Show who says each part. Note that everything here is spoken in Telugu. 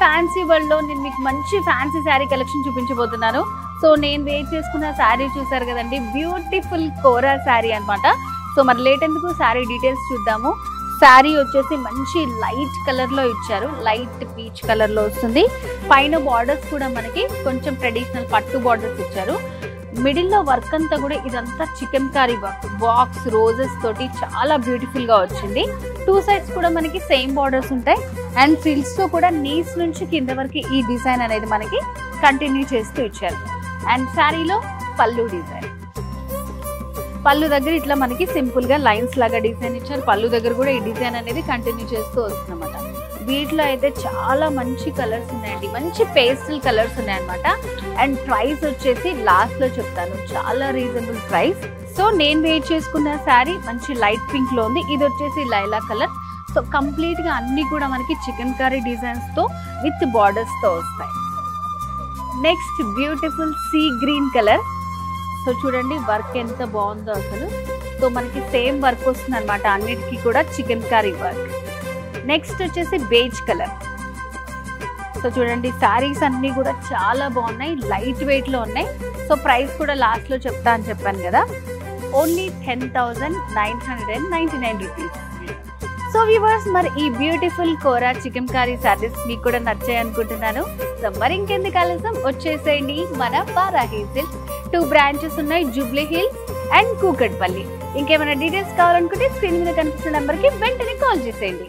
Speaker 1: ఫ్యాన్సీ వరల్డ్ లో నేను మీకు మంచి ఫ్యాన్సీ శారీ కలెక్షన్ చూపించబోతున్నాను. సో నేను వేర్ చేసుకున్న శారీ చూసారు కదండి, బ్యూటిఫుల్ కోరా శారీ అన్నమాట. సో మరి లేట్ ఎందుకు శారీ డీటెయిల్స్ చూద్దాము. శారీ వచ్చేసి మంచి లైట్ కలర్ లో ఇచ్చారు, లైట్ పీచ్ కలర్ లో వస్తుంది. పైన బార్డర్స్ కూడా మనకి కొంచెం ట్రెడిషనల్ పట్టు బార్డర్స్ ఇచ్చారు. మిడిల్ లో వర్క్ అంతా కూడా ఇదంతా chikankari work, box roses తోటి చాలా బ్యూటిఫుల్ గా వచ్చింది. టూ సైడ్స్ కూడా మనకి సేమ్ బార్డర్స్ ఉంటాయి అండ్ ఫ్రిల్స్ తో కూడా నీస్ నుంచి కింద వరకు ఈ డిజైన్ అనేది మనకి కంటిన్యూ చేస్తూ ఇచ్చారు. అండ్ శారీలో పళ్ళు డిజైన్, పళ్ళు దగ్గర ఇట్లా మనకి సింపుల్ గా లైన్స్ లాగా డిజైన్ ఇచ్చారు. పళ్ళు దగ్గర కూడా ఈ డిజైన్ అనేది కంటిన్యూ చేస్తూ వస్తుందన్నమాట. వీటిలో అయితే చాలా మంచి కలర్స్ ఉన్నాయండి, మంచి పేస్టల్ కలర్స్ ఉన్నాయన్నమాట. అండ్ ప్రైస్ వచ్చేసి లాస్ట్ లో చెప్తాను, చాలా రీజనబుల్ ప్రైస్. సో నేను వేర్ చేసుకున్న శారీ మంచి లైట్ పింక్ లో ఉంది. ఇది వచ్చేసి లైలా కలర్. సో కంప్లీట్ గా అన్ని కూడా మనకి చికెన్ కర్రీ డిజైన్స్ తో విత్ బార్డర్స్ తో వస్తాయి. Next beautiful sea green colour. So చూడండి వర్క్ ఎంత బాగుందో అసలు. సో మనకి సేమ్ వర్క్ వస్తుంది అనమాట, అన్నిటికీ కూడా చికెన్ కర్రీ వర్క్. నెక్స్ట్ వచ్చేసి బేజ్ కలర్. సో చూడండి శారీస్ అన్ని కూడా చాలా బాగున్నాయి, లైట్ వెయిట్ లో ఉన్నాయి. సో ప్రైస్ కూడా లాస్ట్ లో చెప్తా అని చెప్పాను కదా, ఓన్లీ 10,999 రూపీస్. సో వ్యూవర్స్, మరి ఈ బ్యూటిఫుల్ కోరా చికెన్ కర్రీ శారీస్ మీకు కూడా నచ్చాయి అనుకుంటున్నాను. సో మరి ఇంకెందుకు ఆలస్యం, వచ్చేసేయండి మన పారాహి సిల్క్స్. 2 బ్రాంచెస్ ఉన్నాయి, జూబ్లీ హిల్స్ అండ్ కూకట్పల్లి. ఇంకేమైనా డీటెయిల్స్ కావాలనుకుంటే స్క్రీన్ మీద కనిపిస్తున్న నెంబర్కి వెంటనే కాల్ చేసేయండి.